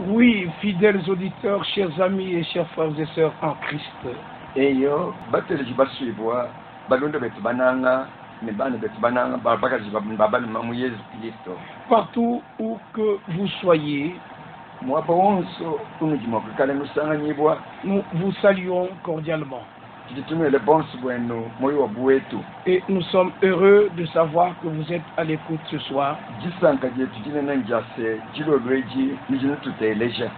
Oui, fidèles auditeurs, chers amis et chers frères et sœurs en Christ. Eyo bateleji baswibwa balonda betu bananga ne bana betu bananga babakaji babalima mu Yesu Kristo. Partout où que vous soyez, Mwapa wonso tunujima kukala nusanganyibwa nous vous saluons cordialement. tulitumele bonsi bwenu moyo wa bwetu Et nous sommes heureux de savoir que vous êtes à l'écoute ce soir. jisanka jetu jinena njase jilolweji nijinu tuteleja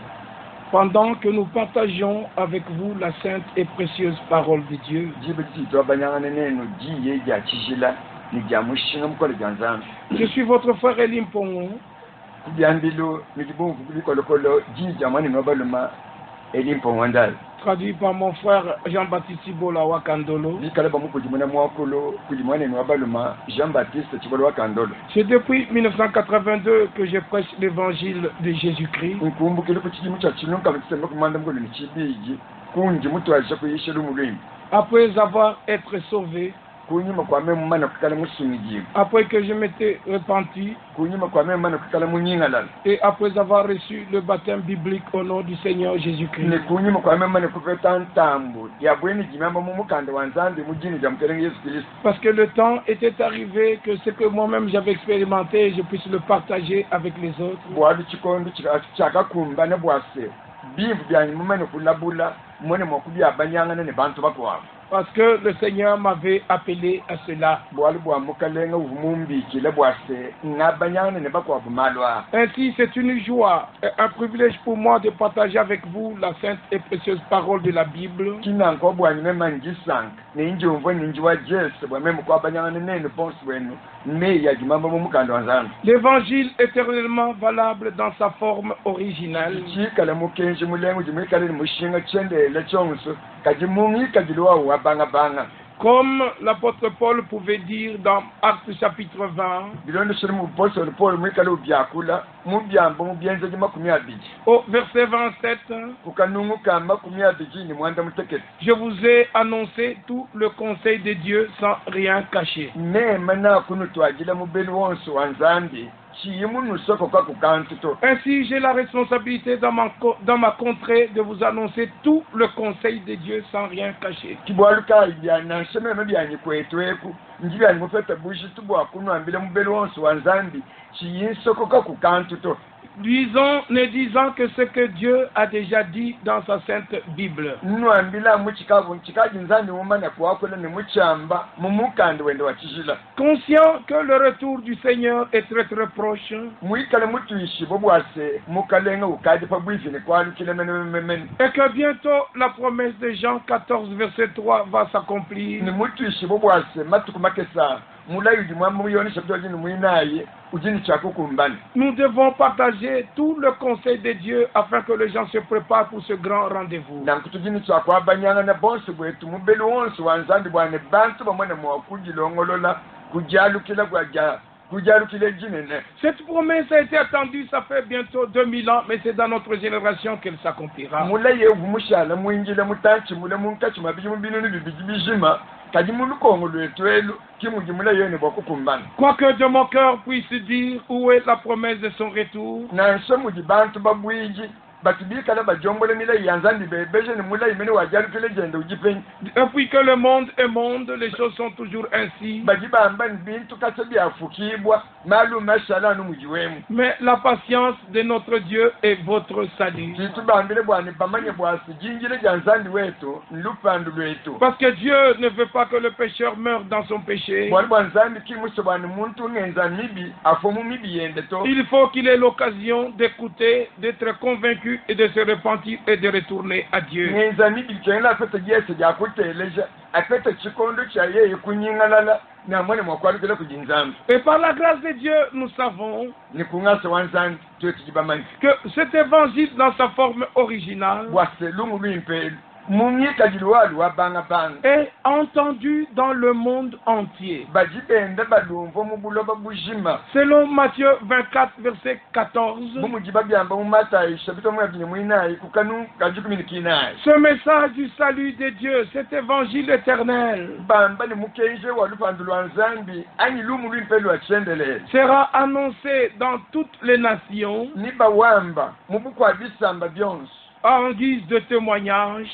Pendant que nous partageons avec vous la sainte et précieuse parole de Dieu, jibe titwa banyangane nenu jiye ja chijila ni ja mushinga mukole janzambi je suis votre frère Elim Pongo, kubyambilo mijibungu kubikolokolo jija mani nobaluma elimpo mwandala traduit par mon frère Jean-Baptiste Sibola Wakandolo. bikala bamu kujimuna mwakolo kujimwane nobaluma Jean-Baptiste Chibola wa Kandolo. C'est depuis 1982 que je prêche l'évangile de Jésus-Christ. nkumbukile ku kijimu kya kinunka bisemba kumanda mugolo ni kibiji kunji mutu aje kuyishira umulimi Après avoir été sauvé, kunyuma kwa memu mana kukala musumiji après que je m'étais repenti kunyuma kwa memu mana kukala munyingala et après avoir reçu le baptême biblique au nom du Seigneur Jésus-Christ. ne kunyuma kwa memu mana kufeta ntambu ya bweni jimamba mu mukanda wanzambi mujini ja mkelenge Yesu Kristo. Parce que le temps était arrivé que ce que moi-même j'avais expérimenté, je puisse le partager avec les autres. bwali chikondo chakakumba ne bwase bivu byanyu mumene kulabula mwene mwakubi abanyangana ne bantu bakwawo Parce que le Seigneur m'avait appelé à cela. bwali bwamukalenga uvumumbikile bwase ngabanyangana ne bakwawo bumalwa. Ainsi, c'est une joie et un privilège pour moi de partager avec vous la sainte et précieuse parole de la Bible. kinanko bwanyu memanjisanka ninjumvo ninjiwa Jesu bwamemu kwabanyangana nenu ponsi bwenu meya jimamba mu mukanda wanzambi L'évangile éternellement valable dans sa forme originale. chikala mukenji mulengo jimwikale ni mushinga chendele chonso kajimungi kajilwa wabanga Comme l'apôtre Paul pouvait dire dans Actes chapitre 20, bilondo shiri mu apostoli Paul mwikale ubyakula mubyambo mubyenze makumi abiri au verset 27, kukanungu ka makumi abiri ni mwanda muteketi je vous ai annoncé tout le conseil de Dieu sans rien cacher. nema nakunu twagila mubeli wonso wanzambi chiyimu nusoko kakukantuto. Ainsi, j'ai la responsabilité dans ma contrée de vous annoncer tout le conseil de Dieu sans rien cacher. kibwaluka ibyana nshememe byanyi kwetweku njibyanyi mufeta bushi tubwakunwambile mubeli wonso wanzambi chiyinsoko kakukantuto. Ne disant que ce que Dieu a déjà dit dans sa sainte Bible. nwambila muchikavu nchikaji nzambi mumana kuwakwela ni muchamba mumukandi wende wachijila Conscient que le retour du Seigneur est très très proche, mwikale mutuishi bobwase mukalenga ukadi pabwifini kwalukile menememene et que bientôt la promesse de Jean 14 verset 3 va s'accomplir. ni mutuishi bobwase matuku makesa mulayudi mwamba muyonisha kutojini mwinaye ujini chako kumbani. Nous devons partager tout le conseil de Dieu afin que les gens se préparent pour ce grand rendez-vous. nankutujini chako abanyanga na bonse bwetu mubeli wonse wanzandi bwane bantu bamwene mwakujilongolola kujalukila kujalukile jinene. Cette promesse a été attendue, ça fait bientôt 2000 ans, mais c'est dans notre génération qu'elle s'accomplira. mulaye vumushala mwinjile mutanchi mule munkachi mabiji mubinuni bibiji bijima kadi mulukongo lwetwelu kimuji mulaye ne bokukumbana. Quoique de mon cœur puisse dire où est la promesse de son retour, nanshe muji bantu babwiji batibikala bajombole milayi yanzandi bebeje ni mulayi mene wajalukile jende ujipenyi depuis que le monde est monde, les choses sont toujours ainsi. bajibamba ni bintu kase byafukibwa malu mashala numuji wemu Mais la patience de notre Dieu est votre salut. titubambile bwani bamanye bwasi jinjile janzandi wetu nlupandu lwetu Parce que Dieu ne veut pas que le pécheur meure dans son péché. bwani bwanzandi kimuso bwani muntu ngenza mibi afomu mibi yende to. Il faut qu'il ait l'occasion d'écouter, d'être convaincu et de se repentir et de retourner à Dieu. ngenza mibi kenla afete Yesu jakuteleja afete chikondo cha yeye kunyingalala na mwene mwakwalukile kujinzambi Et par la grâce de Dieu, nous savons ni kungasa wanzandi twetu jibamanyi que cet évangile dans sa forme originale bwase lumu lwimpelu est entendu dans le monde entier. Selon Matthieu 24, verset 14, ce message du salut de Dieu, cet évangile éternel, sera annoncé dans toutes les nations en guise de témoignage.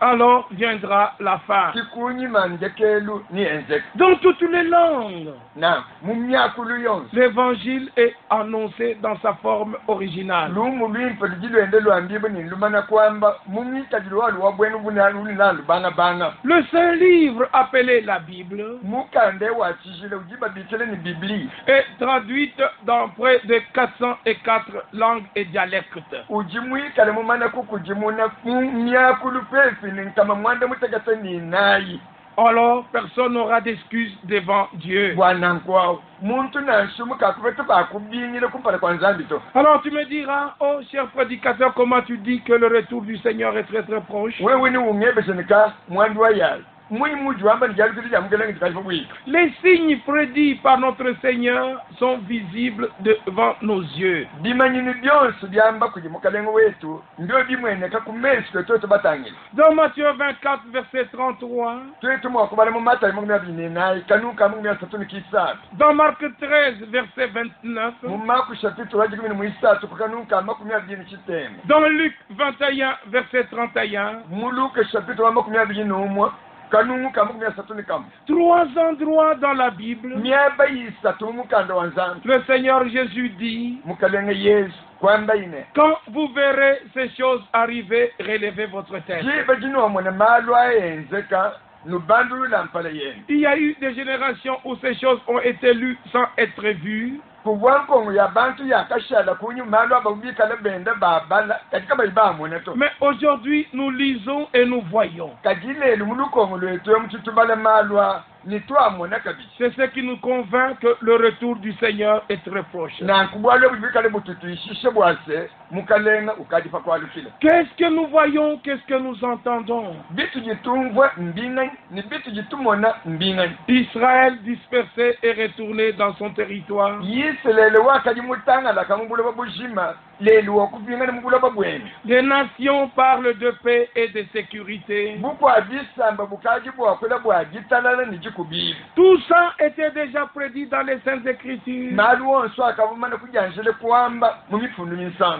Alors viendra la fin. Dans toutes les langues, l'évangile est annoncé dans sa forme originale. Le saint livre appelé la Bible est traduite dans près de 404 langues et dialectes. Alors, personne n'aura d'excuses devant Dieu. Alors tu me diras, oh cher prédicateur, comment tu dis que le retour du Seigneur est très très proche? Les signes prédits par notre Seigneur sont visibles devant nos yeux. Dans Matthieu 24, verset 33, dans Marc 13, verset 29, dans Luc 21, verset 31, 3 endroits dans la Bible, le Seigneur Jésus dit, quand vous verrez ces choses arriver, relevez votre tête. Il y a eu des générations où ces choses ont été lues sans être vues. Mais aujourd'hui, nous lisons et nous voyons. C'est ce qui nous convainc que le retour du Seigneur est très proche. Qu'est-ce que nous voyons? Qu'est-ce que nous entendons? Israël dispersé et retourné dans son territoire. Les nations parlent de paix et de sécurité. Tout ça était déjà prédit dans les Saintes Écritures.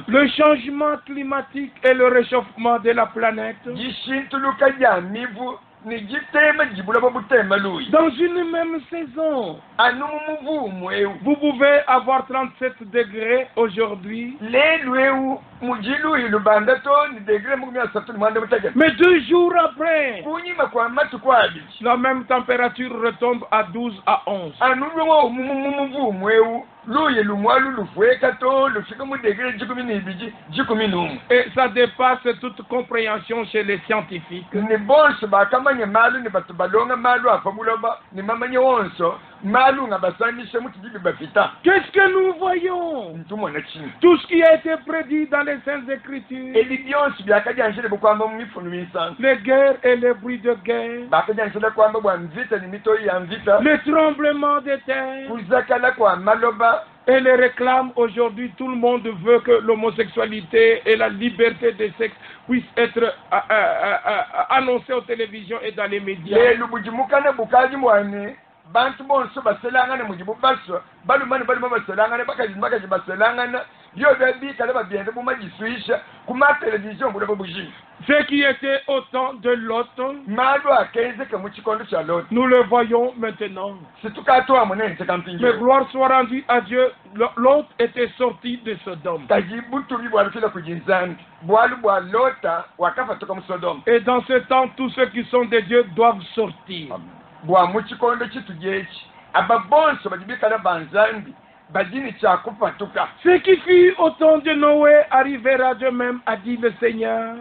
Le changement climatique et le réchauffement de la planète. Dans une même saison, vous pouvez avoir 37 degrés aujourd'hui, mais 2 jours après, la même température retombe à 12 à 11. Et ça dépasse toute compréhension chez les scientifiques. Qu'est-ce que nous voyons? Tout ce qui a été prédit dans les Saintes Écritures. Les guerres et les bruits de guerre. Les tremblements de terre. Et les réclame aujourd'hui, tout le monde veut que l'homosexualité et la liberté des sexes puissent être annoncées aux télévisions et dans les médias. Ce qui était au temps de Lot, nous le voyons maintenant. Mais gloire soit rendue à Dieu, Lot était sorti de Sodome. Et dans ce temps, tous ceux qui sont de Dieu doivent sortir. Ce qui fut au temps de Noé arrivera de même, a dit le Seigneur.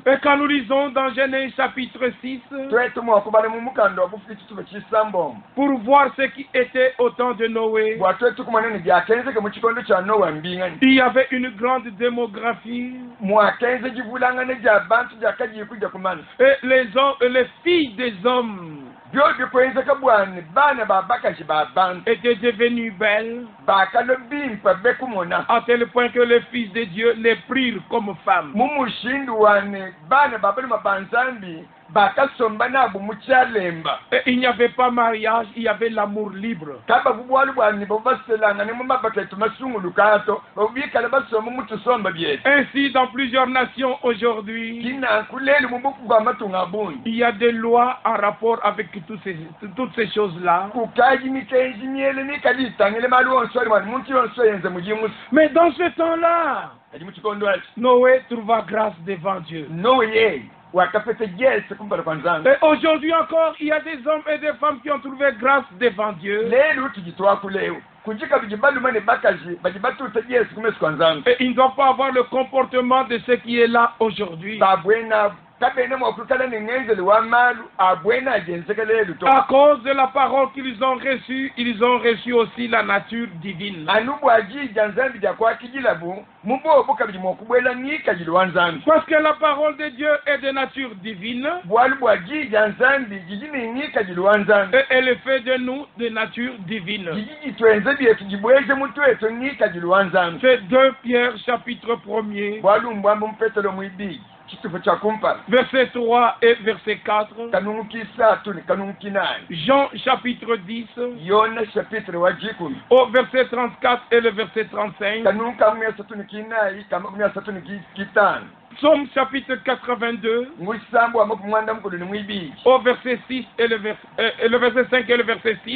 Et quand nous lisons dans Genèse chapitre 6, pour voir ce qui était au temps de Noé, il y avait une grande démographie. Et les filles des hommes étaient devenues belles, à tel point que les fils de Dieu les prirent comme femmes. Et il n'y avait pas mariage, il y avait l'amour libre. Ainsi, dans plusieurs nations aujourd'hui, il y a des lois en rapport avec toutes ces choses-là. Mais dans ce temps-là, Noé trouva grâce devant Dieu. Et aujourd'hui encore, il y a des hommes et des femmes qui ont trouvé grâce devant Dieu. Et ils ne doivent pas avoir le comportement de ce qui est là aujourd'hui. À cause de la parole qu'ils ont reçue, ils ont reçu aussi la nature divine. Parce que la parole de Dieu est de nature divine, et elle fait de nous de nature divine. C'est 2 Pierre chapitre 1er. Verset 3 et verset 4. Jean chapitre 10. Au verset 34 et le verset 35. Psaume chapitre 82. Au verset 6 et le verset 5 et le verset 6.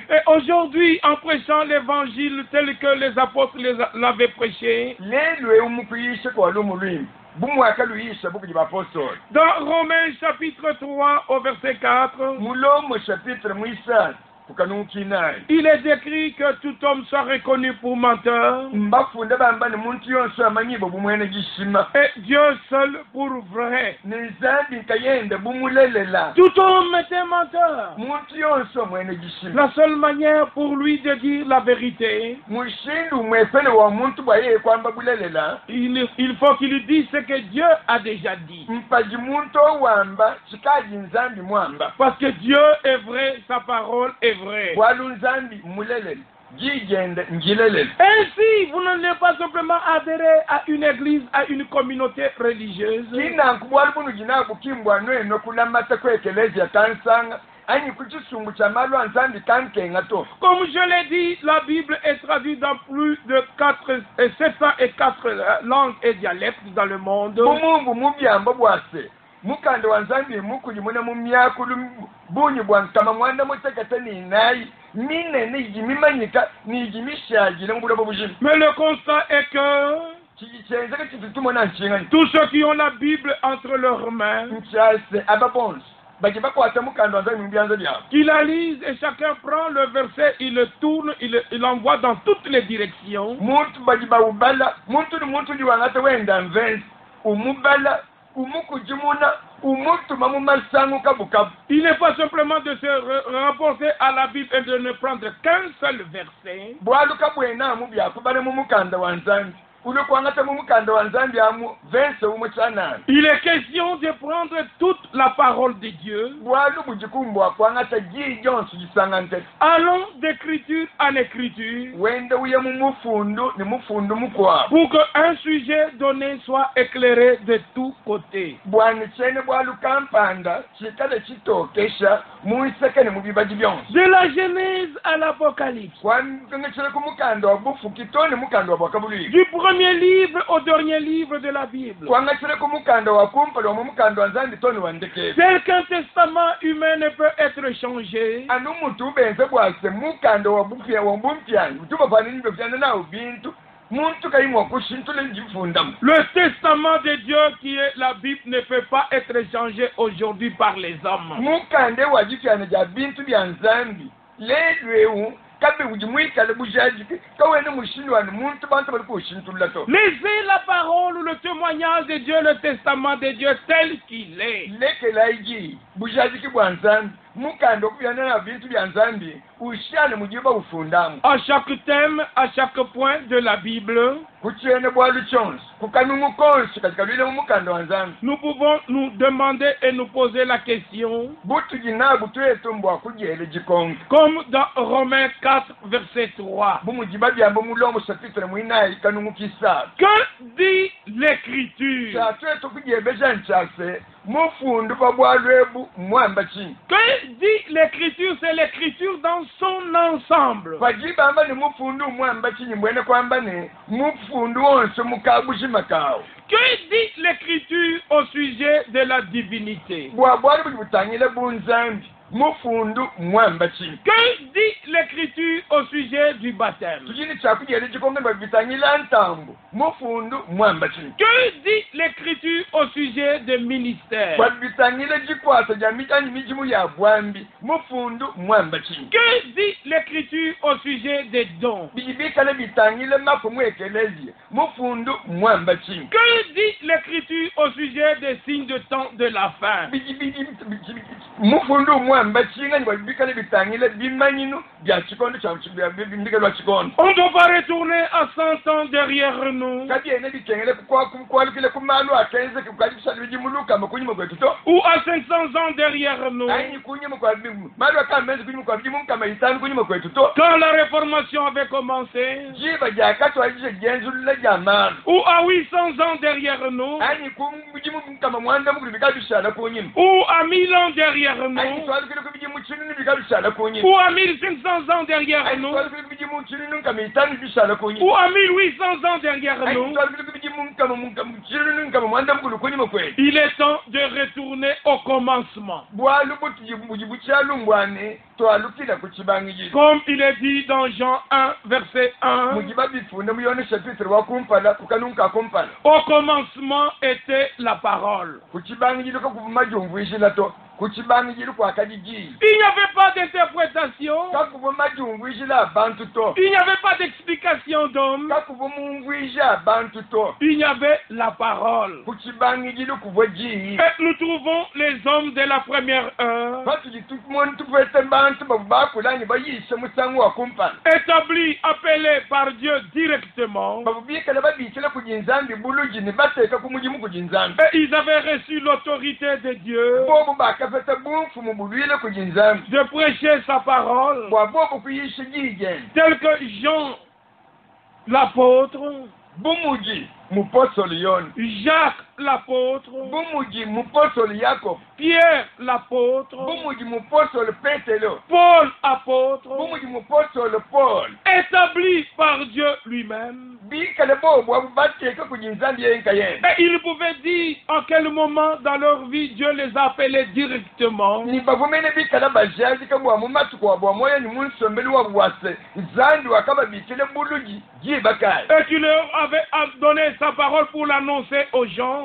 Et aujourd'hui, en prêchant l'évangile tel que les apôtres l'avaient prêché, dans Romains chapitre 3 au verset 4, il est décrit que tout homme soit reconnu pour menteur, et Dieu seul pour vrai. Tout homme était menteur. La seule manière pour lui de dire la vérité, il faut qu'il dise ce que Dieu a déjà dit. Parce que Dieu est vrai, sa parole est vrai. Ainsi, vous n'allez pas simplement adhérer à une église, à une communauté religieuse. Comme je l'ai dit, la Bible est traduite dans plus de 704 langues et dialectes dans le monde. Mais le constat est que tous ceux qui ont la Bible entre leurs mains, qui la lisent et chacun prend le verset, il le tourne, il l'envoie dans toutes les directions. Il n'est pas simplement de se rapporter à la Bible et de ne prendre qu'un seul verset. Il est question de prendre toute la parole de Dieu. Allons d'écriture en écriture pour qu'un sujet donné soit éclairé de tous côtés. De la Genèse à l'Apocalypse. Du premier livre au dernier livre de la Bible. Tel qu'un testament humain ne peut être changé, le testament de Dieu qui est la Bible ne peut pas être changé aujourd'hui par les hommes. Lisez la parole, le témoignage de Dieu, le testament de Dieu tel qu'il est. À chaque thème, à chaque point de la Bible, nous pouvons nous demander et nous poser la question, comme dans Romains 4, verset 3. Que dit l'Écriture? Que dit l'Écriture? C'est l'Écriture dans son ensemble. Que dit l'Écriture au sujet de la divinité? Que dit l'Écriture au sujet du baptême? Que dit l'Écriture au sujet des ministères? Que dit l'Écriture au sujet des dons? Que dit l'Écriture au sujet des signes de temps de la fin? On ne doit pas retourner à 100 ans derrière nous, ou à 500 ans derrière nous, quand la réformation avait commencé, ou à 800 ans derrière nous, ou à 1000 ans derrière nous, ou à 1500 ans derrière nous, ou à 1800 ans derrière nous. Il est temps de retourner au commencement. Comme il est dit dans Jean 1, verset 1. Au commencement était la parole. Il n'y avait pas d'interprétation. Il n'y avait pas d'explication d'homme. Il y avait la parole. Et nous trouvons les hommes de la première heure établis, appelés par Dieu directement. Et ils avaient reçu l'autorité de Dieu de prêcher sa parole, tel que Jean l'apôtre, Jacques l'apôtre, Pierre l'apôtre, Paul apôtre, établi par Dieu lui-même. Et ils pouvaient dire en quel moment dans leur vie Dieu les a appelés directement. Et tu leur avais donné sa parole pour l'annoncer aux gens.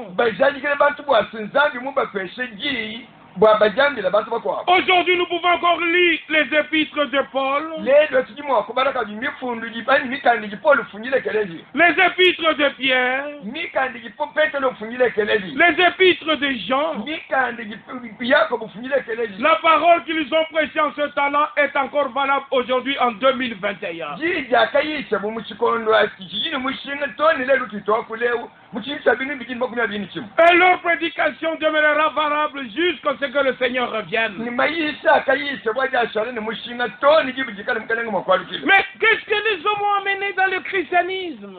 Aujourd'hui, nous pouvons encore lire les épîtres de Paul, les épîtres de Pierre, les épîtres de Jean. La parole qu'ils ont prêchée en ce temps-là est encore valable aujourd'hui en 2021. Et leur prédication demeurera valable jusqu'à ce que le Seigneur revienne. Mais qu'est-ce que les hommes ont amené dans le christianisme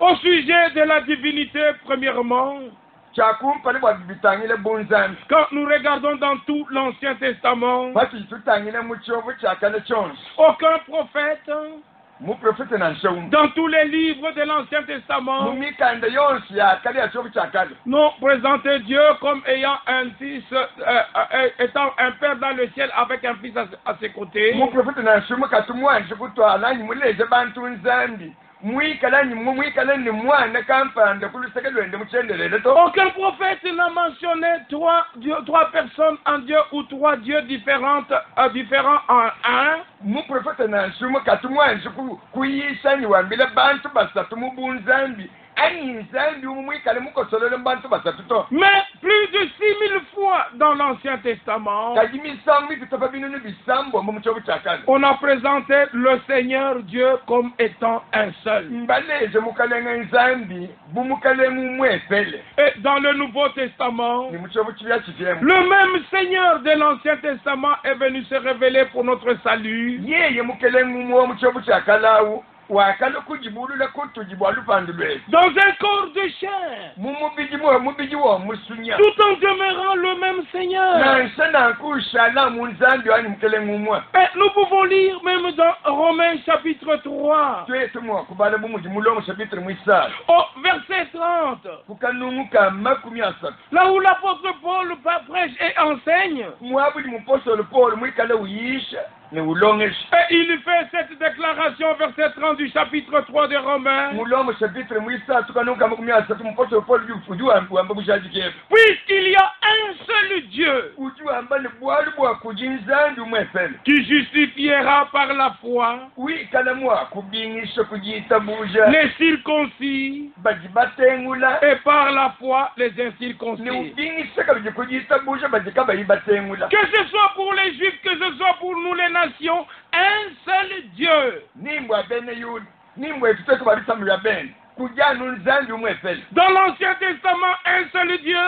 au sujet de la divinité? Premièrement, quand nous regardons dans tout l'Ancien Testament, aucun prophète dans tous les livres de l'Ancien Testament n'ont présenté Dieu comme ayant un fils, étant un père dans le ciel avec un fils à ses côtés. Aucun prophète n'a mentionné trois personnes en Dieu ou trois dieux différents en un. Mais plus de 6000 fois dans l'Ancien Testament, on a présenté le Seigneur Dieu comme étant un seul. Et dans le Nouveau Testament, le même Seigneur de l'Ancien Testament est venu se révéler pour notre salut. Dans un corps de chair, tout en demeurant le même Seigneur. Et nous pouvons lire même dans Romains chapitre 3, au verset 30, là où l'apôtre Paul prêche et enseigne. Et il fait cette déclaration, verset 30 du chapitre 3 de Romains. Puisqu'il y a un seul Dieu qui justifiera par la foi les circoncis et par la foi les incirconcis. Que ce soit pour les Juifs, que ce soit pour nous les nations, un seul Dieu. Dans l'Ancien Testament, un seul Dieu.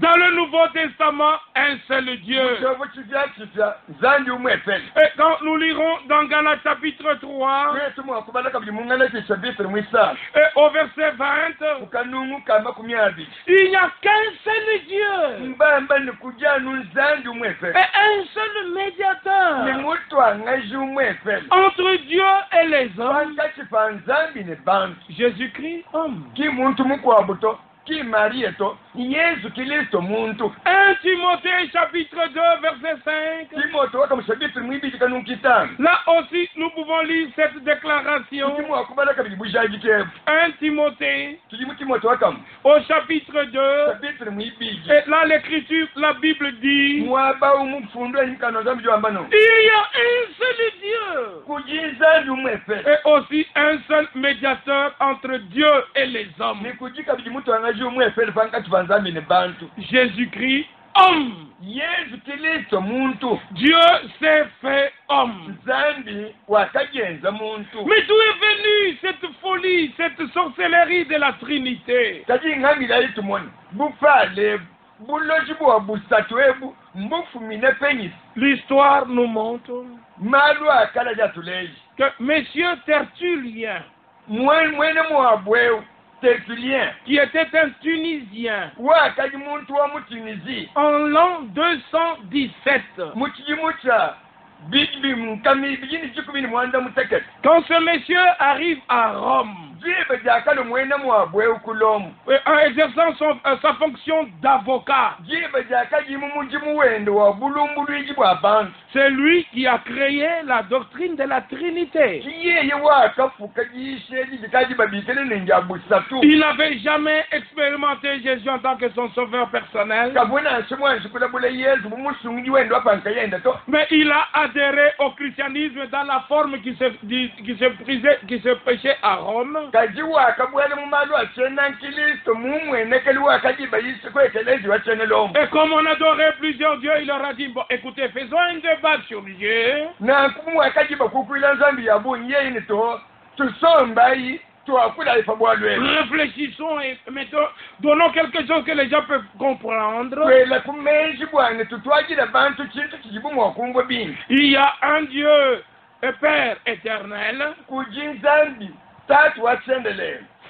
Dans le Nouveau Testament, un seul Dieu. Et quand nous lirons dans Galates chapitre 3, et au verset 20, il n'y a qu'un seul Dieu et un seul médiateur entre Dieu et les hommes, Jésus-Christ homme. Qui Marieto, Jésus Christ muntu. 1 Timothée chapitre 2 verset 5. Là aussi nous pouvons lire cette déclaration. 1 Timothée au chapitre 2. Et là l'écriture, la Bible dit, il y a un seul Dieu. Et aussi un seul médiateur entre Dieu et les hommes. Jésus-Christ, homme. Dieu s'est fait homme. Mais d'où est venue cette folie, cette sorcellerie de la Trinité? L'histoire nous montre que Monsieur Tertullien, qui était un Tunisien, en l'an 217, quand ce monsieur arrive à Rome, en exerçant sa fonction d'avocat, c'est lui qui a créé la doctrine de la Trinité. Il n'avait jamais expérimenté Jésus en tant que son sauveur personnel, mais il a adhéré au christianisme dans la forme qui se prêchait à Rome. Et comme on adorait plusieurs dieux, il leur a dit, bon, écoutez, faisons un débat sur Dieu. Réfléchissons et donnons quelque chose que les gens peuvent comprendre. Il y a un Dieu, un Père éternel,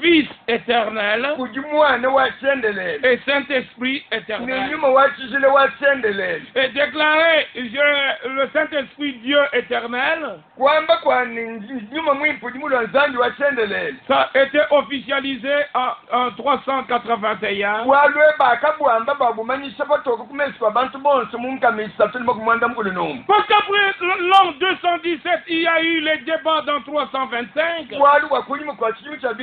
Fils éternel kuji mwana watsendelele et Saint-Esprit éternel. nenyuma wachijile watsendelele Et déclarer le Saint-Esprit Dieu éternel, kwamba kwani nyuma mwimpuji mulo nzambi watsendelele ça a été officialisé en 381. bwalwe bakabwamba babumanyisa batoka kumesi kwa bantu bonse munkamisa tulimo kumwanda mukulu nomu Parce qu'après l'an 217, il y a eu les débats dans 325. bwali wakunyuma kwa chimu cha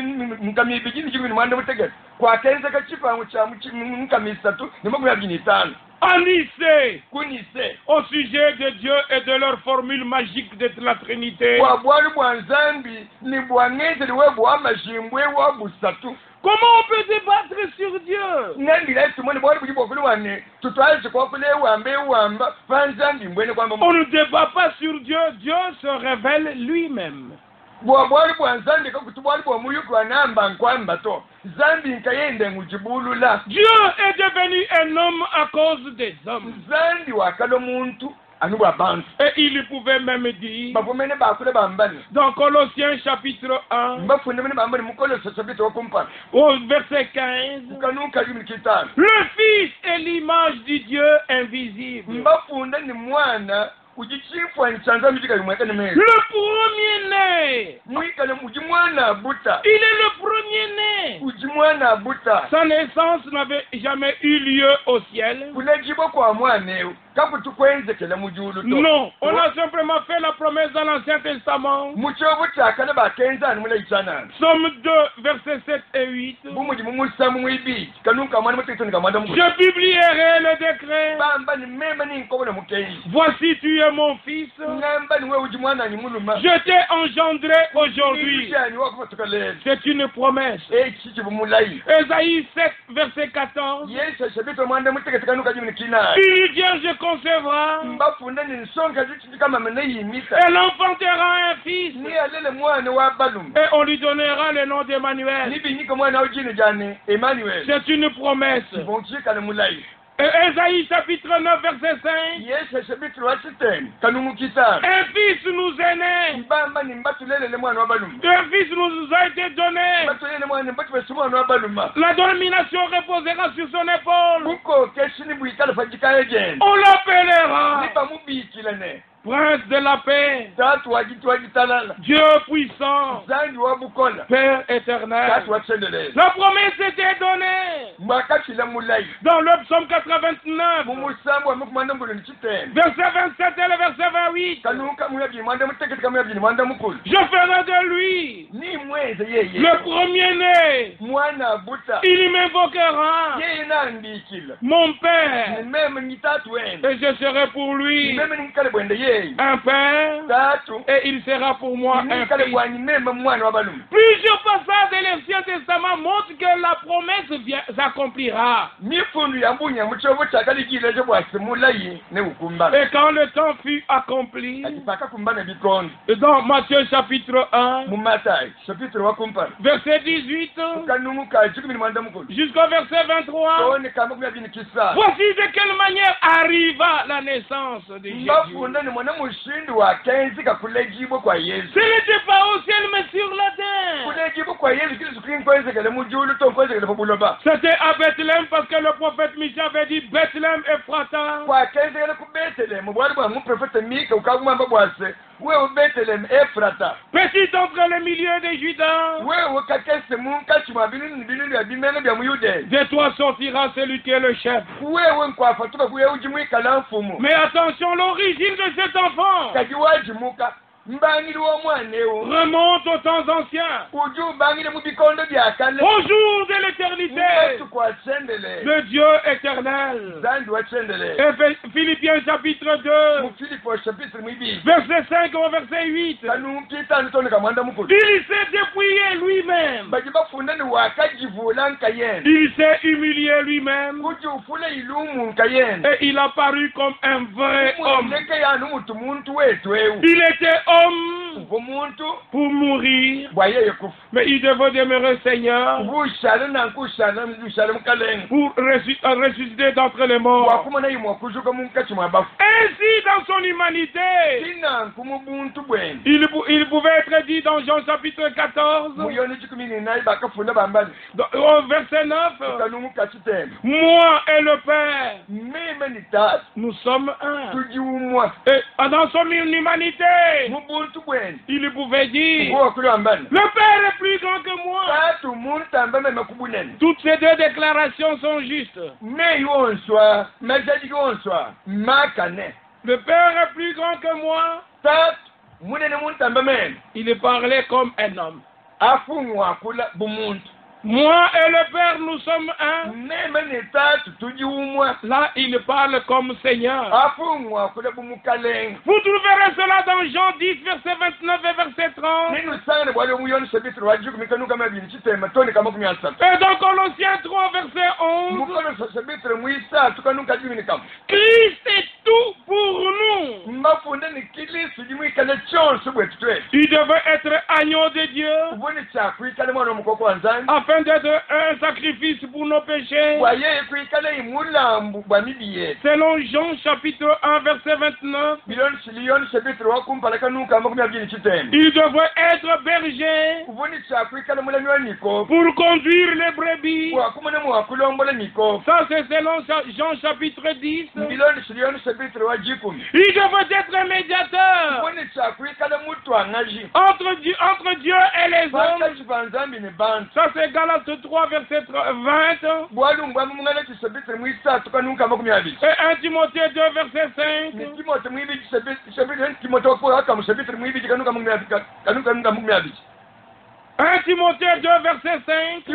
mkamibijini chimu ni mwanda mutegeka kwa kenza kachipangu cha munkamisa tu nimo kumyabijini tano En Nicée, kunise au sujet de Dieu et de leur formule magique de la Trinité. bwa bwali bwa nzambi ni bwang'enzeli we bwa majimbwe wa busatu Comment on peut débattre sur Dieu? nandila tumone bwali buli bwokuli wane tutwaje kwakule wamba vanzambi mbwene kwamba On ne débat pas sur Dieu, Dieu se révèle lui-même. bwali bwa nzambi kakuti bwali bwa muyuku anamba nkwamba to zambi nkayende ngujibulula Dieu est devenu un homme à cause des hommes. nzambi wakala omuntu anu bwa bantu Et il pouvait même dire, bavumene bakule bambani dans Colossiens chapitre 1, mbafunde mene bambani mukolosa sabito wakumpana au verset 15, kanuka yumi kitano le Fils est l'image du Dieu invisible. mbafunda ni mwana ujichifwa nzambi chikayimweka nimeli Le premier-né. mwikale uji mwana abuta Il est le premier-né. uji mwana abuta Sa naissance n'avait jamais eu lieu au ciel. kulejibo kwa mwanewu kakuti kwenzekele mujulu to Non, on a simplement fait la promesse dans l'Ancien Testament. muchobu chakale bakenzani mula ichanani Somme 2, versets 7 et 8. bumuji mumusamu mwibiji kanuka mwana mutekitoni kamwanda mukulu Je publierai le décret. bamba ni mema ni nkobona mukeyi Voici, tu es mon fils. ngamba ni we uji mwana ni muluma Je t'ai engendré aujourd'hui. ibishani wakumatukale C'est une promesse. echi chibumulayi Ésaïe 7, verset 14. yesu shabito mwanda muteketi kanuka jimini kinani Une vierge concevra. mbafunda ni nsonga zichiti kama mene yimisa Elle enfantera un fils. ni alele mwana wa baluma Et on lui donnera le nom d'Emmanuel. nibinyika mwana ujini jani Emmanuel C'est une promesse. bonchikale mulayi Et Ésaïe chapitre 9, verset 5. yesu shabito wasiteni kanumukitana Un fils nous est né. mbamba ni mbatulelele mwana wa baluma Un fils nous a été donné. mbatulele mwana mbatubesu mwana wa baluma La domination reposera sur son épaule. buko keshini bwikale fajika ejeni On l'appellera nipa mubikilane Prince de la paix, tatu wajitalala Dieu puissant, zangi wa bukola Père éternel. tatu wasendelele La promesse était donnée mwakashila mulayi dans le psaume 89, mumusambu wa mukumanda mbulu ni chitene verset 27 et le verset 28. kanuka muyabyi mwanda muteketi kamuyabyi mwanda mukulu Je ferai de lui ni mweze yeye le premier-né. mwana abuta Il m'invoquera yeye nambikila mon Père nimeme nyitatu wene et je serai pour lui nimeme nimkale bwende yeye un Père tatu et il sera pour moi un nimkale fils. bwa nimeme mwana wa baluma Plusieurs passages de l'Ancien Testament montrent que la promesse s'accomplira. mifundu yambunya muchobo chakalikileje bwase mulayi ne ukumbana Et quand le temps fut accompli, akipaka kumbana bikondo dans Matthieu chapitre 1, mumatayi chapitre wakumpana verset 18 kanumuka chikumi mwanda mukulu jusqu'au verset 23, tone kama kumyabyi ni kisa voici de quelle manière arriva la naissance de Jésus. mbafunda ni mwana mushindi wa kenzi kakulejibo kwa yesu Ce n'était pas au ciel mais sur la terre. kulejibo kwa yesu kristu kinkwenzekele mujulu tonkwenzekele pobuloba C'était à Bethléem parce que le prophète Michée avait dit Bethléem Ephrata. kwakenzekele ku betelehemu bwali bwa muprofeta mika ukakumwamba bwase wewe betelehemu efrata Petit entre les milieux des Judas. wewe kakese munkasi mwa binunu bya bimene bya muyudeya De toi sortira celui qui est le chef. wewe nkwafatuka kuye ujimwikala mfumu Mais attention, l'origine de cet enfant kati wajimuka mbangiri w'omwanewo remonte aux temps anciens, uji ubangire mu bikondo bya kale au jour de l'éternité, wetu kwasendele de Dieu éternel. zandi wasendele Et Philippiens chapitre 2, mu filipo chapitre mwibili verset 5 au verset 8. kanukitani toneka mwanda mukulu Il s'est dépouillé lui-même. baji bafunda ni wakajivula nkayenda Il s'est humilié lui-même. kuti ufule ilumu nkayenda Et il a paru comme un vrai homme. umwendeke yanu mutu muntu wetu ewu Il était homme pour mourir. Mais il devait demeurer Seigneur pour ressusciter d'entre les morts. Ainsi, dans son humanité, il pouvait être dit dans Jean chapitre 14, au verset 9, moi et le Père, nous sommes un. Et dans son humanité, il pouvait dire, le Père est plus grand que moi. Toutes ces deux déclarations sont justes. Le Père est plus grand que moi. Il parlait comme un homme. Moi et le Père, nous sommes un. Là, il parle comme Seigneur. Vous trouverez cela dans Jean 10, verset 29 et verset 30. Et dans Colossiens 3, verset 11. Christ est tout pour nous. Il devait être agneau de Dieu afin d'être un sacrifice pour nos péchés. Selon Jean chapitre 1 verset 29, il devait être berger pour conduire les brebis. Ça c'est selon Jean chapitre 10. Il devait être médiateur entre Dieu et les hommes. Ça c'est Galates 3 verset 20. Et 1 Timothée 2 verset 5. 1 Timothée 2 verset 5.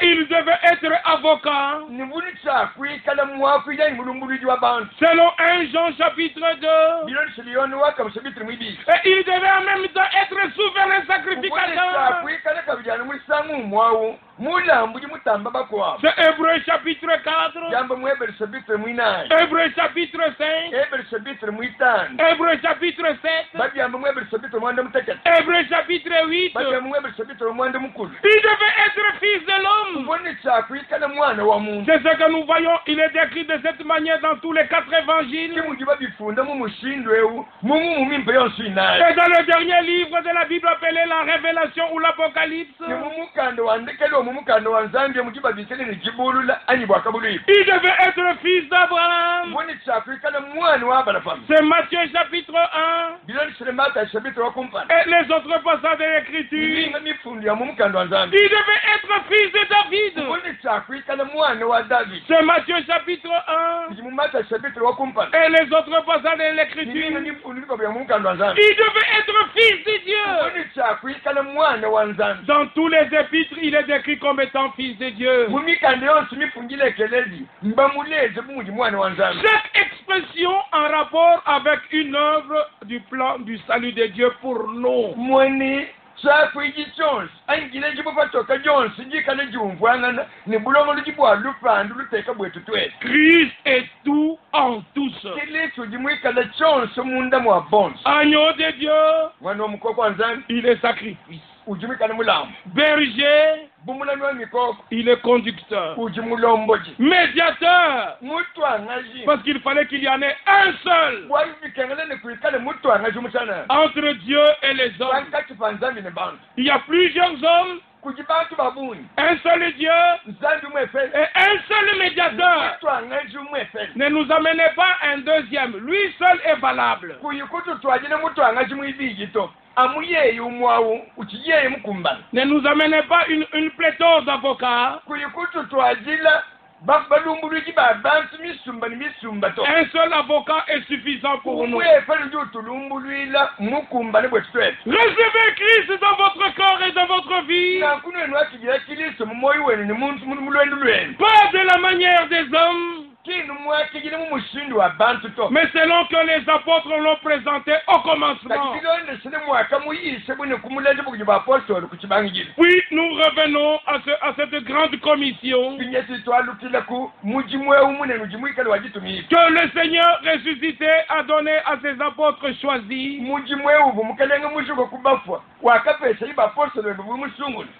Et il devait être avocat. Selon 1 Jean chapitre 2. Et il devait en même temps être souverain sacrificateur. C'est Hébreu chapitre 4. Hébreu chapitre 5. Hébreu chapitre 7. Hébreu chapitre 8. Il devait être fils de l'homme. C'est ce que nous voyons. Il est décrit de cette manière dans tous les 4 évangiles. Et dans le dernier livre de la Bible appelé la Révélation ou l'Apocalypse. Il devait être fils d'Abraham. C'est Matthieu chapitre 1. Et les autres passages de l'Écriture. Il devait être fils de David. C'est Matthieu chapitre 1. Et les autres passages de l'Écriture. Il devait être fils de Dieu. Dans tous les épîtres, il est décrit comme étant fils de Dieu. Chaque expression en rapport avec une œuvre du plan du salut de Dieu pour nous. Christ est tout en tous. Agneau de Dieu, il est sacrifice. Berger, il est conducteur. Médiateur, parce qu'il fallait qu'il y en ait un seul entre Dieu et les hommes. Il y a plusieurs hommes, un seul Dieu et un seul médiateur. Ne nous amenez pas un deuxième. Lui seul est valable. Ne nous amenez pas une pléthore d'avocats. Un seul avocat est suffisant pour nous. Recevez Christ dans votre corps et dans votre vie. Pas de la manière des hommes. Mais selon que les apôtres l'ont présenté au commencement. Puis nous revenons à cette grande commission que le Seigneur ressuscité a donné à ses apôtres choisis.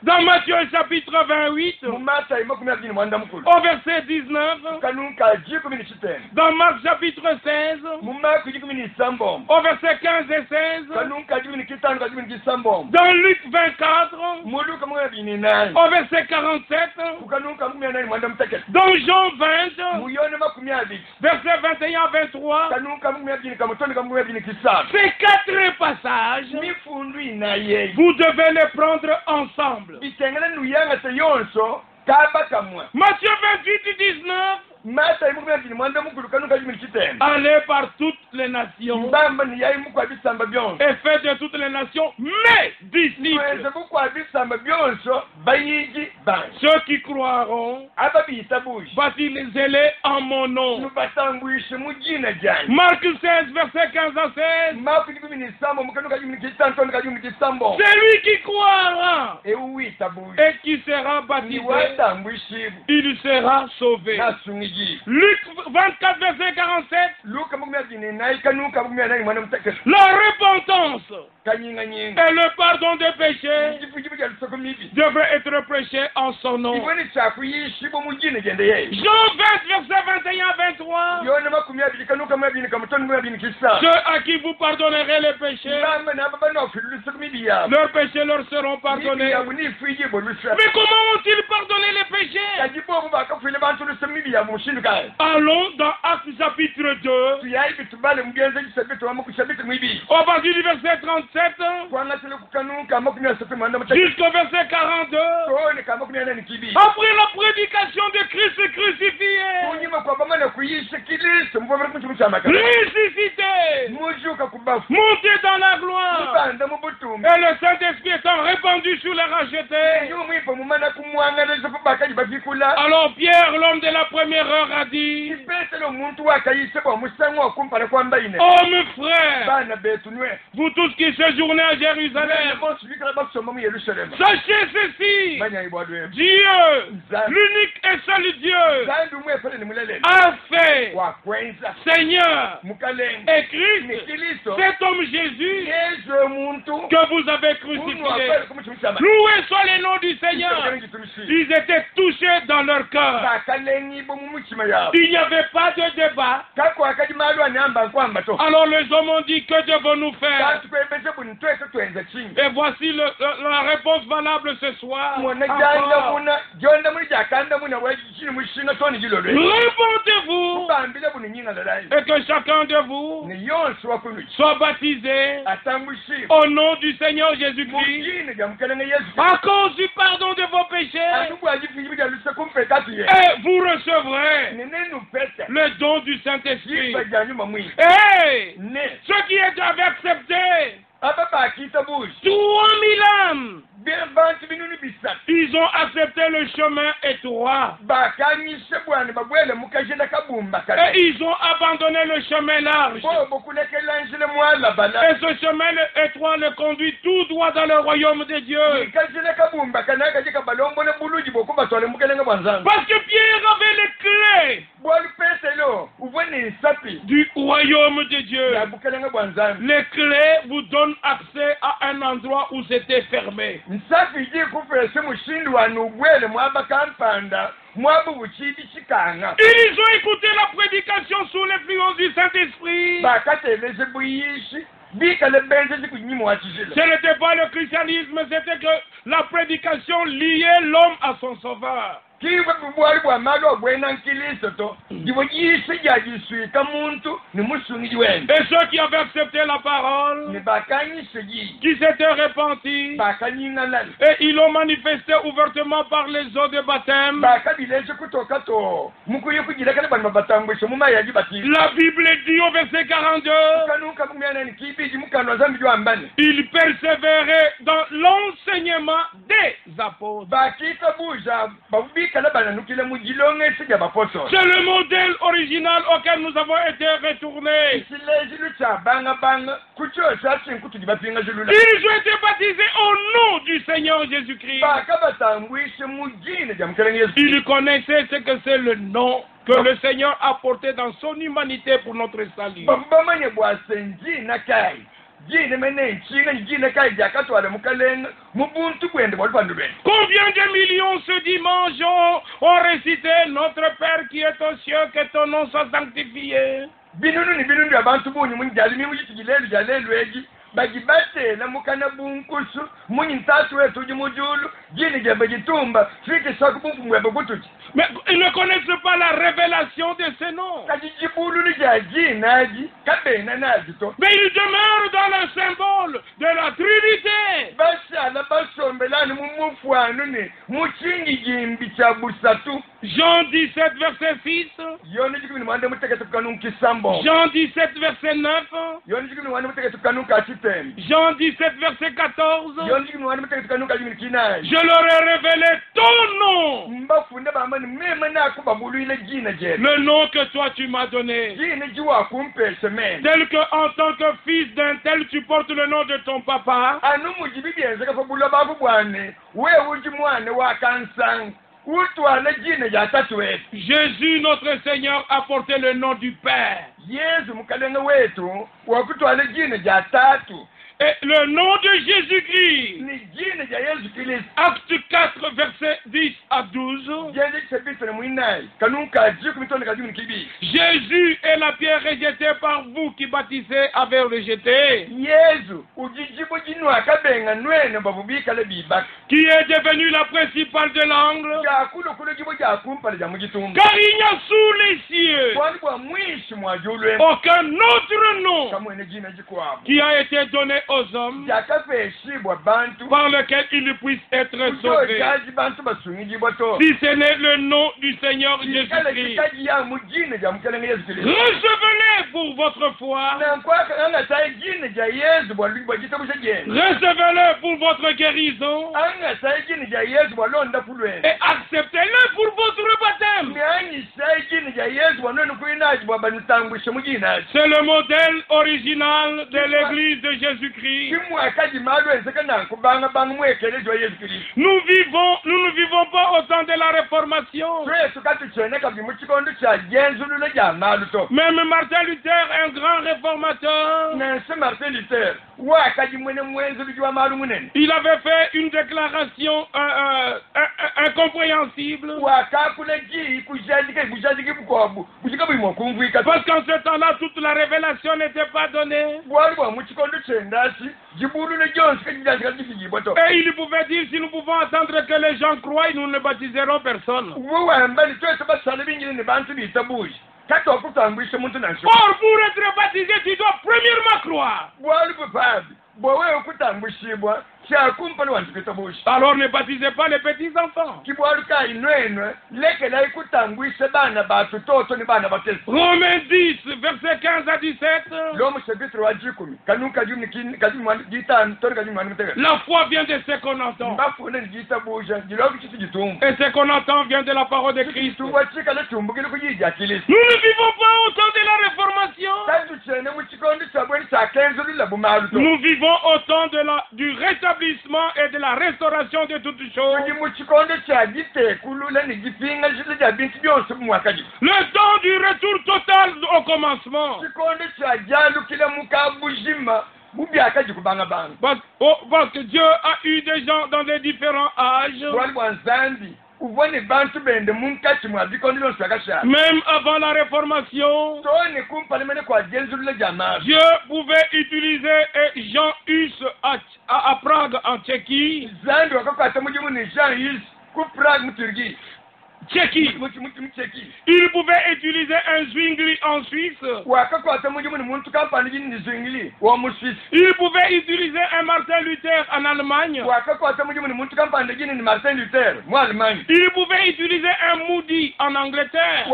Dans Matthieu chapitre 28, au verset 19, dans Marc chapitre 16, au verset 15 et 16, dans Luc 24, au verset 47, dans Jean 20, verset 21 à 23, ces 4 passages, vous devez les prendre ensemble. Matthieu 28, 19, allez par toutes les nations et faites de toutes les nations mes disciples. Ceux qui croiront, baptisez-les en mon nom. Marc 16, verset 15 à 16. Celui qui croira et qui sera baptisé, il sera sauvé. Luc 24, verset 47. La repentance et le pardon des péchés devraient être prêchés en son nom. Jean 20, verset 21 à 23. Ceux à qui vous pardonnerez les péchés, leurs péchés leur seront pardonnés. Mais comment ont-ils pardonné les péchés? Allons dans Actes chapitre 2, au partir du verset 37 jusqu'au verset 42. Après la prédication de Christ crucifié, ressuscité, monté dans la gloire, et le Saint-Esprit étant répandu sur les rachetés, alors Pierre, l'homme de la première heure, a dit: Hommes frères, vous tous qui séjournez à Jérusalem, sachez ceci, Dieu, l'unique et seul Dieu, a fait Seigneur et Christ, cet homme Jésus que vous avez crucifié. Loué soit le nom du Seigneur. Ils étaient touchés dans leur cœur. Il n'y avait pas de débat. Alors les hommes ont dit: que devons-nous faire? Et voici la réponse valable ce soir. Répondez-vous et que chacun de vous soit baptisé au nom du Seigneur Jésus-Christ à cause du pardon de vos péchés, et vous recevrez le don du Saint-Esprit. Et ceux qui avaient accepté 3000 âmes, ils ont accepté le chemin étroit et ils ont abandonné le chemin large. Et ce chemin étroit le conduit tout droit dans le royaume de Dieu. Parce que Pierre avait les clés du royaume de Dieu. Les clés vous donnent accès à un endroit où c'était fermé. Ils ont écouté la prédication sous l'influence du Saint-Esprit. Ce n'était pas le christianisme, c'était que la prédication liait l'homme à son sauveur. Et ceux qui avaient accepté la parole, qui s'étaient repentis, et ils l'ont manifesté ouvertement par les eaux de baptême. La Bible dit au verset 42, ils persévéraient dans l'enseignement des apôtres. le modèle original auquel nous avons été retournés. Ils ont été baptisés au nom du Seigneur Jésus-Christ. Ils connaissaient ce que c'est le nom que le Seigneur a porté dans son humanité pour notre salut. Combien de millions ce dimanche ont récité Notre Père qui est aux cieux, que ton nom soit sanctifié. Mais ils ne connaissent pas la révélation de ces noms. Mais ils demeurent dans le symbole de la Trinité. Jean 17, verset 6. Jean 17, verset 9. Jean 17, verset 14. Je leur ai révélé ton nom. Le nom que toi tu m'as donné. Tel que en tant que fils d'un tel tu portes le nom de ton papa. Jésus notre Seigneur a porté le nom du Père. Et le nom de Jésus-Christ, Acte 4, verset 10 à 12. Jésus est la pierre rejetée par vous qui baptisez avez rejeté, qui est devenue la principale de l'angle, car il n'y a sous les cieux aucun autre nom qui a été donné aux hommes par lequel ils puissent être sauvés, si ce n'est le nom du Seigneur Jésus-Christ. Recevez-les pour votre foi, recevez-le pour votre guérison et acceptez-le pour votre baptême. C'est le modèle original de l'Église de Jésus-Christ. Nous ne vivons pas au temps de la Réformation. Même Martin Luther, un grand réformateur, il avait fait une déclaration incompréhensible. Parce qu'en ce temps-là, toute la révélation n'était pas donnée. Et il pouvait dire, si nous pouvons attendre que les gens croient, nous ne baptiserons personne. Or, pour être baptisé, tu dois premièrement croire. Alors ne baptisez pas les petits enfants. Romains 10, verset 15 à 17. La foi vient de ce qu'on entend. Et ce qu'on entend vient de la parole de Christ. Nous ne vivons pas au temps de la Réformation. Nous vivons au temps du rétablissement et de la restauration de toutes choses. Le temps du retour total au commencement. Parce que Dieu a eu des gens dans les différents âges. Même avant la Réformation, Dieu pouvait utiliser Jean Hus à Prague en Tchéquie. Tchéquie. Il pouvait utiliser un Zwingli en Suisse. Il pouvait utiliser un Martin Luther en Allemagne. Il pouvait utiliser un Moody en Angleterre.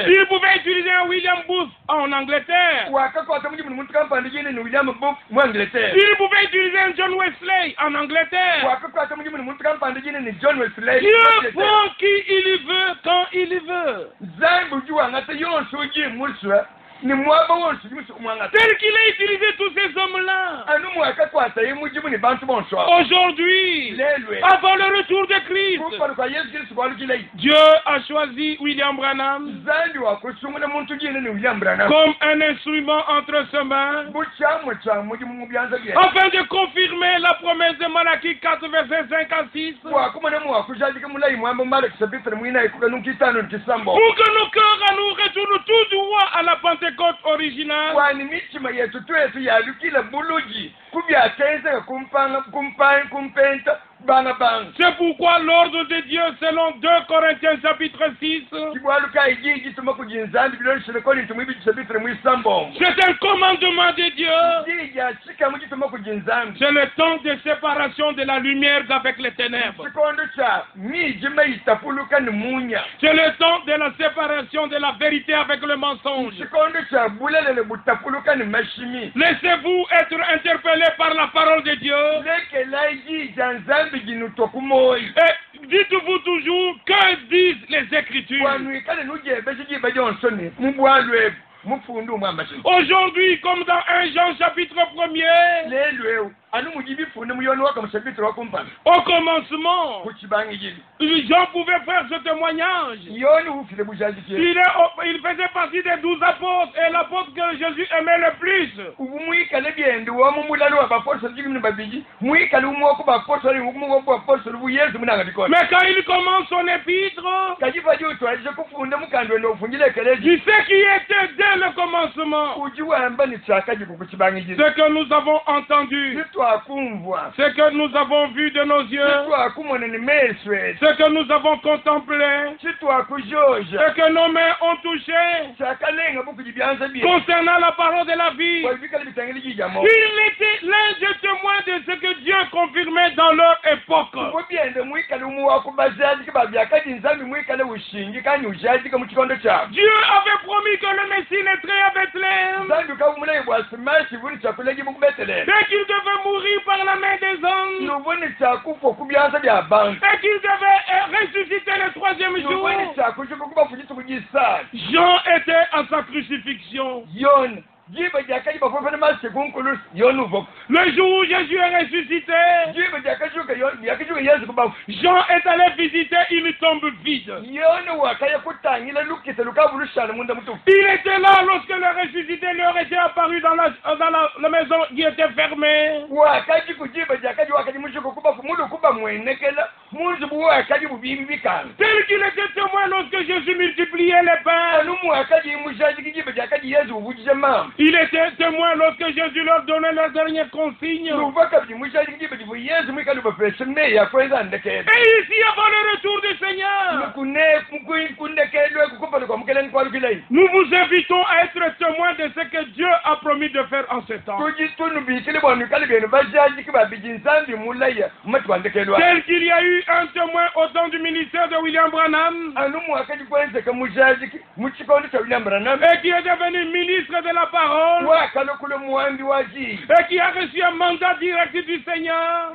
Il pouvait utiliser un William Booth en Angleterre. Il pouvait utiliser un John Wesley en Angleterre. Dieu prend qui il veut quand il veut. Tel qu'il a utilisé tous ces hommes-là. Aujourd'hui, avant le retour de Christ, Dieu a choisi William Branham comme un instrument entre ses mains afin de confirmer la promesse de Malachie 4, verset 5 à 6. Pour que nos cœurs à nous retournent tout droit à la Pentecôte originale. C'est pourquoi l'ordre de Dieu selon 2 Corinthiens chapitre 6, c'est un commandement de Dieu. C'est le temps de séparation de la lumière avec les ténèbres. C'est le temps de la séparation de la vérité avec le mensonge. Laissez-vous être interpellé par la parole de Dieu. Et dites-vous toujours que disent les Écritures. Aujourd'hui, comme dans 1 Jean chapitre 1er, au commencement, Jean pouvait faire ce témoignage. Il faisait partie des 12 apôtres et l'apôtre que Jésus aimait le plus. Mais quand il commence son épître, il sait qui était dès le commencement. Ce que nous avons entendu, ce que nous avons vu de nos yeux, ce que nous avons contemplé, ce que nos mains ont touché, concernant la parole de la vie, il était l'un des témoins de ce que Dieu confirmait dans leur époque. Dieu avait promis que le Messie naîtrait à Bethléem, et qu'il devait mourir par la main des hommes, et qu'il devait ressusciter le 3e jour. Jean était à sa crucifixion. Le jour où Jésus est ressuscité, Jean est allé visiter une tombe vide. Il était là lorsque le ressuscité leur était apparu dans la maison qui était fermée. Tel qu'il était témoin lorsque Jésus multipliait les pains. Il était témoin lorsque Jésus leur donnait leur dernière consigne. Et ici, avant le retour du Seigneur, nous vous invitons à être témoins de ce que Dieu a promis de faire en ce temps. Tel qu'il y a eu un témoin au temps du ministère de William Branham, et qui est devenu ministre de la parole, et qui a reçu un mandat direct du Seigneur,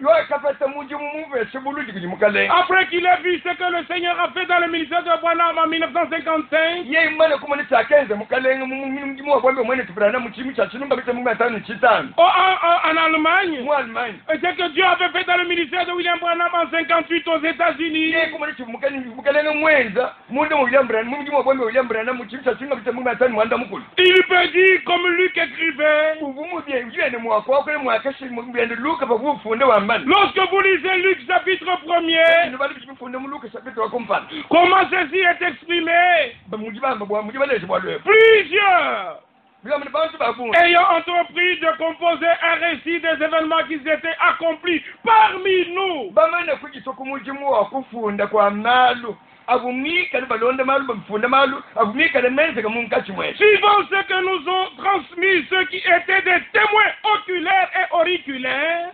après qu'il ait vu ce que le Seigneur a fait dans le ministère de Branham en 1955, en Allemagne, et ce que Dieu avait fait dans le ministère de William Branham en 58 aux États-Unis, il peut dire comme Luc écrivait, lorsque vous lisez Luc chapitre 1er, comment ceci est exprimé, plusieurs ayant entrepris de composer un récit des événements qui s'étaient accomplis parmi nous. Suivant ce que nous ont transmis ceux qui étaient des témoins oculaires et auriculaires,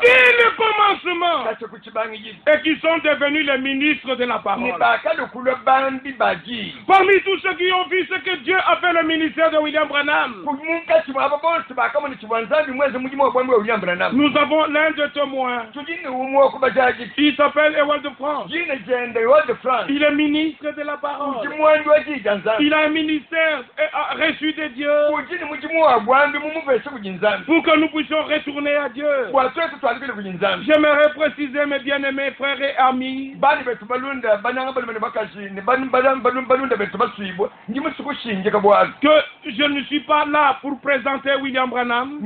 dès le commencement, et qui sont devenus les ministres de la parole. Parmi tous ceux qui ont vu ce que Dieu a fait le ministère de William Branham, nous avons l'un de témoins. Il s'appelle Ewald de France. Il est ministre de la parole. Il a un ministère reçu de Dieu pour que nous puissions retourner à Dieu. J'aimerais préciser, mes bien-aimés frères et amis, que je ne suis pas là pour présenter William Branham,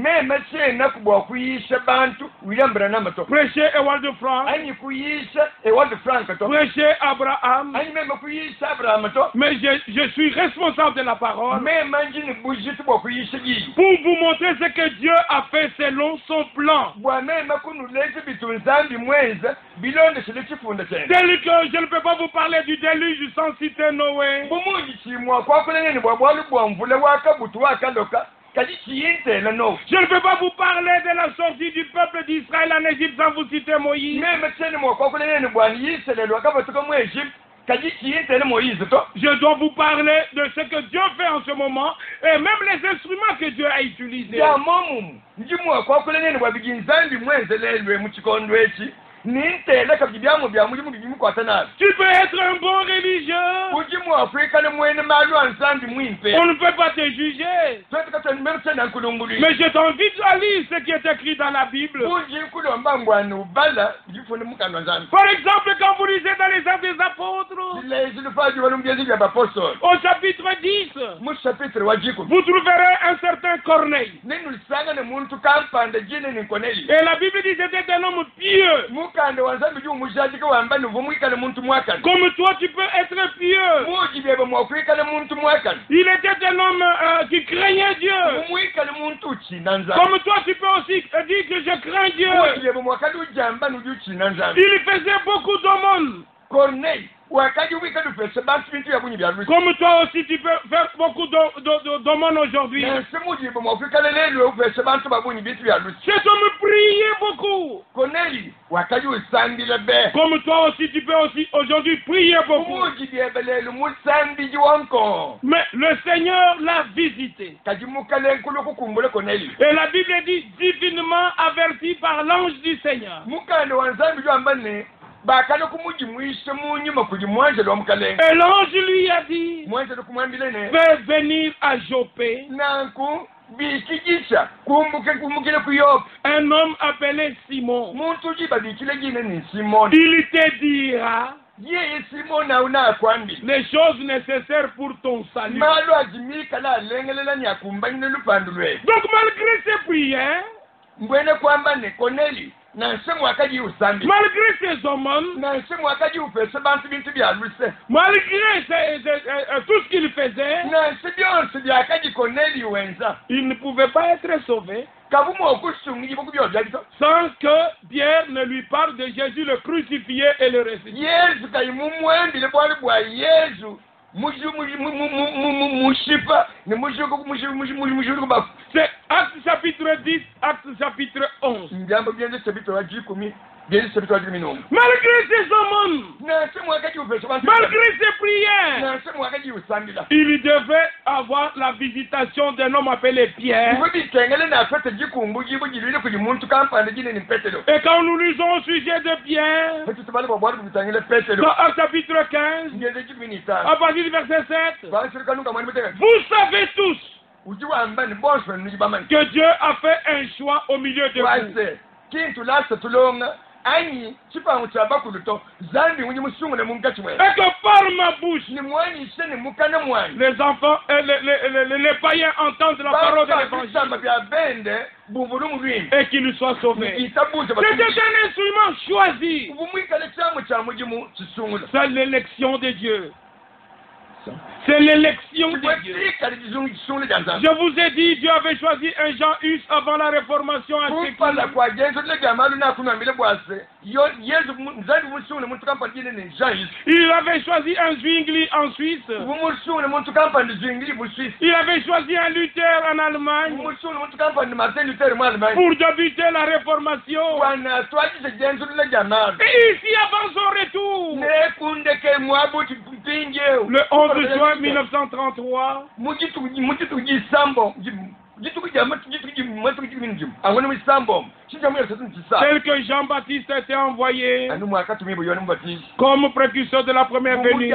prêcher Ewald de France, prêcher Abraham, mais je suis responsable de la parole pour vous montrer ce que Dieu a fait selon son plan. Tel que je ne peux pas vous parler du déluge sans citer Noé. Je ne peux pas vous parler de la sortie du peuple d'Israël en Égypte sans vous citer Moïse. Je dois vous parler de ce que Dieu fait en ce moment et même les instruments que Dieu a utilisés. Tu peux être un bon religieux. On ne peut pas te juger. Mais je t'invite à lire ce qui est écrit dans la Bible. Par exemple, quand vous lisez dans les Actes des Apôtres, au chapitre 10, vous trouverez un certain Corneille. Et la Bible dit que c'était un homme pieux. Comme toi, tu peux être pieux. Il était un homme qui craignait Dieu. Comme toi, tu peux aussi dire que je crains Dieu. Il faisait beaucoup d'aumônes. Comme toi aussi, tu peux faire beaucoup d'aumônes aujourd'hui. Cet homme priait beaucoup. Comme toi aussi, tu peux aussi aujourd'hui prier beaucoup. Mais le Seigneur l'a visité. Et la Bible dit divinement averti par l'ange du Seigneur. Et l'ange lui a dit, fais venir à Joppé un homme appelé Simon. Il te dira les choses nécessaires pour ton salut. Donc malgré ces prières, malgré ces aumônes, malgré tout ce qu'il faisait, il ne pouvait pas être sauvé sans que Pierre ne lui parle de Jésus le crucifié et le ressuscité. C'est Acte chapitre 10, Acte chapitre 11. Malgré ces aumônes, malgré ces prières, il devait avoir la visitation d'un homme appelé Pierre. Et quand nous lisons au sujet de Pierre, dans Acte chapitre 15, à partir du verset 7, vous savez tous que Dieu a fait un choix au milieu de vous. anyi chipangu cha bakuluto zambi unyi musungu ne munkati mwe Et que par ma bouche, ni mwani sene mukana mwani les enfants et les païens entendent la parole de l'évangile bya bende bubulu mulwimi et qu'ils soient sauvés. itabuze C'était un instrument choisi. ubumwikale chamu cha mujimu chisungula C'est l'élection de Dieu. C'est l'élection de Dieu. Je vous ai dit, Dieu avait choisi un Jean Hus avant la réformation à Sékou. Il avait choisi un Zwingli en Suisse. Il avait choisi un Luther en Allemagne pour débuter la réformation. Et ici, avant son retour, le 11 juin 1933, tel que Jean-Baptiste était envoyé comme précurseur de la première venue,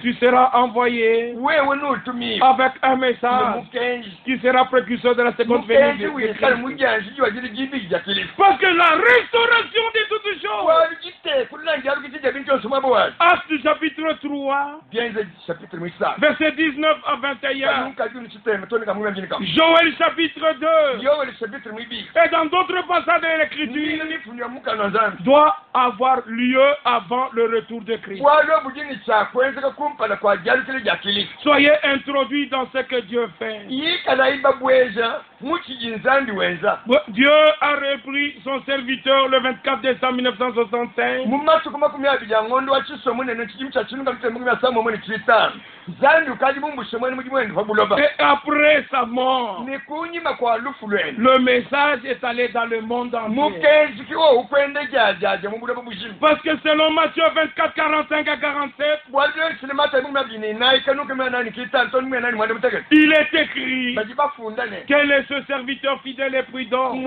tu seras envoyé avec un message qui sera précurseur de la seconde venue. Parce que la restauration de toutes choses, Actes chapitre 3, verset 19 à 21, Joël chapitre 2, et dans d'autres passages de l'Écriture, doit avoir lieu avant le retour de Christ. Soyez introduits dans ce que Dieu fait. Dieu a repris son serviteur le 24 décembre 1965. Et après sa mort, le message est allé dans le monde entier. Parce que selon Matthieu 24, 45 à 47, il est écrit: quel est ce serviteur fidèle et prudent que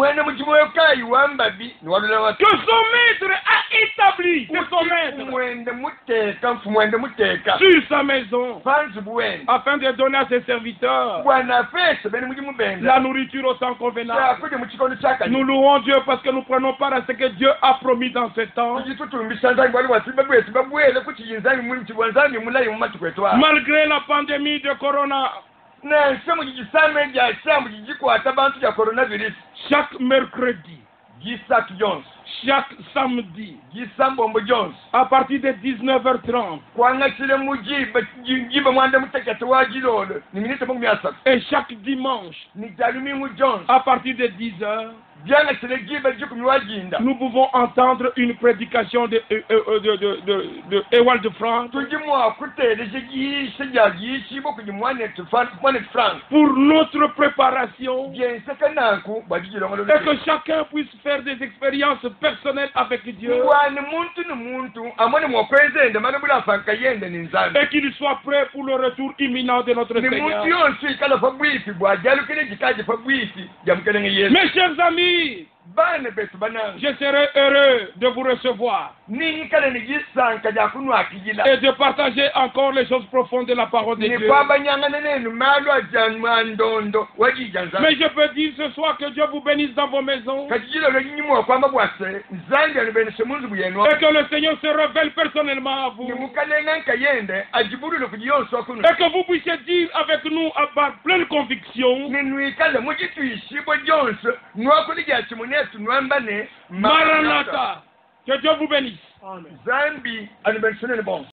son maître a établi sur sa maison afin de donner à ses serviteurs la nourriture au temps convenable. Nous louons Dieu parce que nous prenons part à ce que Dieu a promis dans ce temps. Malgré la pandémie de Corona, chaque mercredi, chaque samedi, à partir de 19h30, et chaque dimanche, à partir de 10h, nous pouvons entendre une prédication de Ewald de France pour notre préparation, et que chacun puisse faire des expériences personnelles avec Dieu et qu'il soit prêt pour le retour imminent de notre Seigneur. Mes chers amis, je serai heureux de vous recevoir et de partager encore les choses profondes de la parole de Dieu. Mais je peux dire ce soir que Dieu vous bénisse dans vos maisons et que le Seigneur se révèle personnellement à vous et que vous puissiez dire avec nous par pleine conviction: Maranatha. Que Dieu vous bénisse. Amen.